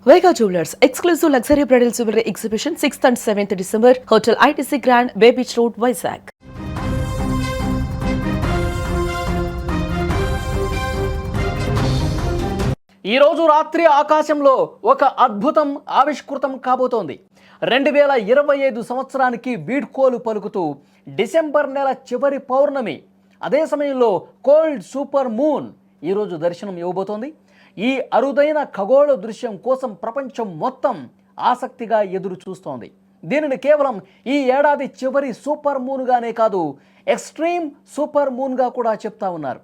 Vega Jewelers exclusive luxury bridal jewelry exhibition 6th and 7th December, Hotel ITC Grand, Bay Beach Road, Vizag. ఈ రోజు రాత్రి ఆకాశంలో ఒక అద్భుతం ఆవిష్కృతం కాబోతోంది. 2025 సంవత్సరానికి వీడ్కోలు పలుకుతూ డిసెంబర్ నెల చివరి పౌర్ణమి, అదే సమయంలో కోల్డ్ సూపర్ మూన్ ఈరోజు దర్శనం ఇవ్వబోతోంది. ఈ అరుదైన ఖగోళ దృశ్యం కోసం ప్రపంచం మొత్తం ఆసక్తిగా ఎదురు చూస్తోంది. దీనిని కేవలం ఈ ఏడాది చివరి సూపర్ మూన్గానే కాదు, ఎక్స్ట్రీమ్ సూపర్ మూన్గా కూడా చెప్తా ఉన్నారు.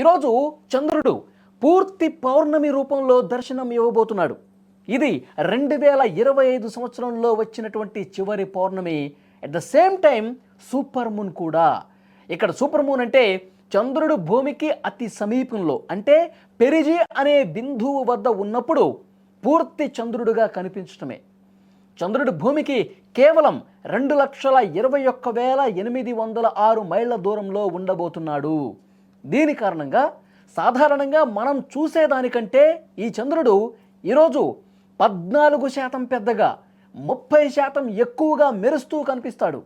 ఈరోజు చంద్రుడు పూర్తి పౌర్ణమి రూపంలో దర్శనం ఇవ్వబోతున్నాడు. ఇది 2025 సంవత్సరంలో వచ్చినటువంటి చివరి పౌర్ణమి. At the same time super moon కూడా. ఇక్కడ సూపర్ మూన్ అంటే చంద్రుడు భూమికి అతి సమీపంలో, అంటే పెరిజి అనే బిందువు వద్ద ఉన్నప్పుడు పూర్తి చంద్రుడుగా కనిపించటమే. చంద్రుడు భూమికి కేవలం 2,21,806 మైళ్ళ దూరంలో ఉండబోతున్నాడు. దీని కారణంగా సాధారణంగా మనం చూసేదానికంటే ఈ చంద్రుడు ఈరోజు 14% పెద్దగా, 30% ఎక్కువగా మెరుస్తూ కనిపిస్తాడు.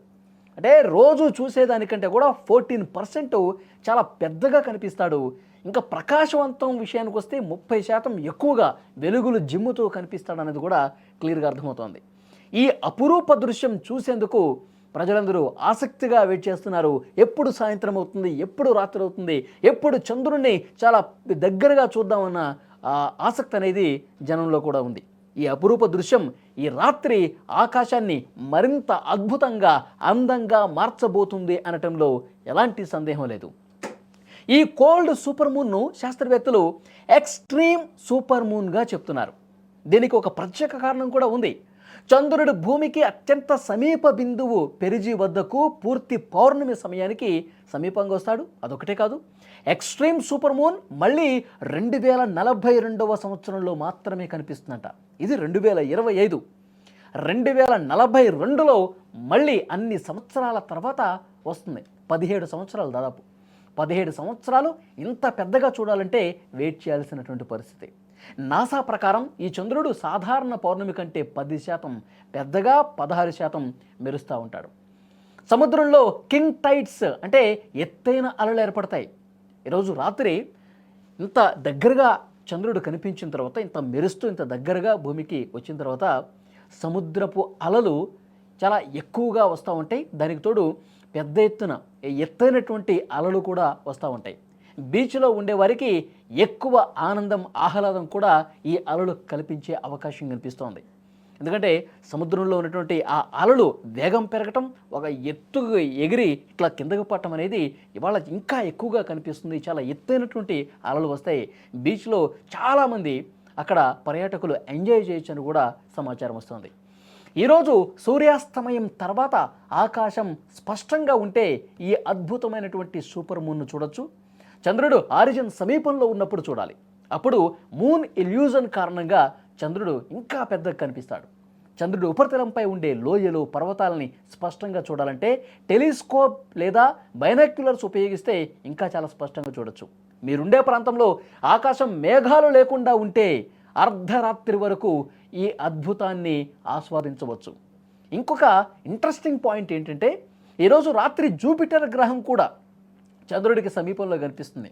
అంటే రోజు చూసేదానికంటే కూడా 14% చాలా పెద్దగా కనిపిస్తాడు. ఇంకా ప్రకాశవంతం విషయానికి వస్తే 30% ఎక్కువగా వెలుగులు జిమ్ముతూ కనిపిస్తాడు అనేది కూడా క్లియర్గా అర్థమవుతోంది. ఈ అపురూప దృశ్యం చూసేందుకు ప్రజలందరూ ఆసక్తిగా వెయిట్ చేస్తున్నారు. ఎప్పుడు సాయంత్రం అవుతుంది, ఎప్పుడు రాత్రి అవుతుంది, ఎప్పుడు చంద్రుడిని చాలా దగ్గరగా చూద్దామన్న ఆసక్తి అనేది జనంలో కూడా ఉంది. ఈ అపురూప దృశ్యం ఈ రాత్రి ఆకాశాన్ని మరింత అద్భుతంగా, అందంగా మార్చబోతుంది అనటంలో ఎలాంటి సందేహం లేదు. ఈ కోల్డ్ సూపర్ మూన్ను శాస్త్రవేత్తలు ఎక్స్ట్రీమ్ సూపర్ మూన్గా చెప్తున్నారు. దీనికి ఒక ప్రత్యేక కారణం కూడా ఉంది. చంద్రుడు భూమికి అత్యంత సమీప బిందువు పెరిజి వద్దకు పూర్తి పౌర్ణమి సమయానికి సమీపంగా వస్తాడు. అదొకటే కాదు, ఎక్స్ట్రీమ్ సూపర్ మూన్ మళ్ళీ 2042వ సంవత్సరంలో మాత్రమే కనిపిస్తుందంట. ఇది 2025. 2042లో మళ్ళీ అన్ని సంవత్సరాల తర్వాత వస్తుంది. 17 సంవత్సరాలు, దాదాపు 17 సంవత్సరాలు ఇంత పెద్దగా చూడాలంటే వెయిట్ చేయాల్సినటువంటి పరిస్థితి. నాసా ప్రకారం ఈ చంద్రుడు సాధారణ పౌర్ణమి కంటే 10% పెద్దగా, 16% మెరుస్తూ ఉంటాడు. సముద్రంలో కింగ్ టైడ్స్ అంటే ఎత్తైన అలలు ఏర్పడతాయి. ఈరోజు రాత్రి ఇంత దగ్గరగా చంద్రుడు కనిపించిన తర్వాత, ఇంత మెరుస్తూ ఇంత దగ్గరగా భూమికి వచ్చిన తర్వాత సముద్రపు అలలు చాలా ఎక్కువగా వస్తూ ఉంటాయి. దానికి తోడు పెద్ద ఎత్తున ఎత్తైనటువంటి అలలు కూడా వస్తూ ఉంటాయి. బీచ్లో ఉండేవారికి ఎక్కువ ఆనందం, ఆహ్లాదం కూడా ఈ అలలు కల్పించే అవకాశం కనిపిస్తోంది. ఎందుకంటే సముద్రంలో ఉన్నటువంటి ఆ అలలు వేగం పెరగటం, ఒక ఎత్తుకు ఎగిరి ఇట్లా కిందకు పట్టడం అనేది ఇవాళ ఇంకా ఎక్కువగా కనిపిస్తుంది. చాలా ఎత్తైనటువంటి అలలు వస్తాయి. బీచ్లో చాలామంది అక్కడ పర్యాటకులు ఎంజాయ్ చేయొచ్చని కూడా సమాచారం వస్తుంది. ఈరోజు సూర్యాస్తమయం తర్వాత ఆకాశం స్పష్టంగా ఉంటే ఈ అద్భుతమైనటువంటి సూపర్ మూన్ను చూడొచ్చు. చంద్రుడు ఆరిజిన్ సమీపంలో ఉన్నప్పుడు చూడాలి. అప్పుడు మూన్ ఇల్యూజన్ కారణంగా చంద్రుడు ఇంకా పెద్దగా కనిపిస్తాడు. చంద్రుడు ఉపరితలంపై ఉండే లోయలు, పర్వతాలని స్పష్టంగా చూడాలంటే టెలిస్కోప్ లేదా బైనాక్యులర్స్ ఉపయోగిస్తే ఇంకా చాలా స్పష్టంగా చూడొచ్చు. మీరుండే ప్రాంతంలో ఆకాశం మేఘాలు లేకుండా ఉంటే అర్ధరాత్రి వరకు ఈ అద్భుతాన్ని ఆస్వాదించవచ్చు. ఇంకొక ఇంట్రెస్టింగ్ పాయింట్ ఏంటంటే, ఈరోజు రాత్రి జూపిటర్ గ్రహం కూడా చంద్రుడికి సమీపంలో కనిపిస్తుంది.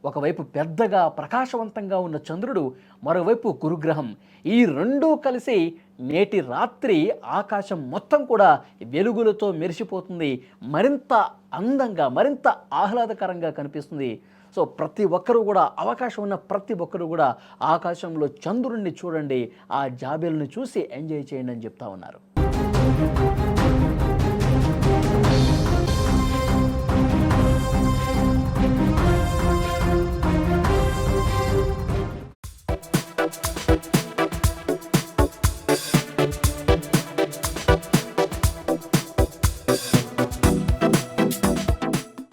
ఒకవైపు పెద్దగా ప్రకాశవంతంగా ఉన్న చంద్రుడు, మరోవైపు గురుగ్రహం. ఈ రెండూ కలిసి నేటి రాత్రి ఆకాశం మొత్తం కూడా వెలుగులతో మెరిసిపోతుంది. మరింత అందంగా, మరింత ఆహ్లాదకరంగా కనిపిస్తుంది. సో ప్రతి ఒక్కరూ కూడా, అవకాశం ఉన్న ప్రతి ఒక్కరూ కూడా ఆకాశంలో చంద్రుడిని చూడండి, ఆ జాబిల్ని చూసి ఎంజాయ్ చేయండి అని చెప్తా ఉన్నారు.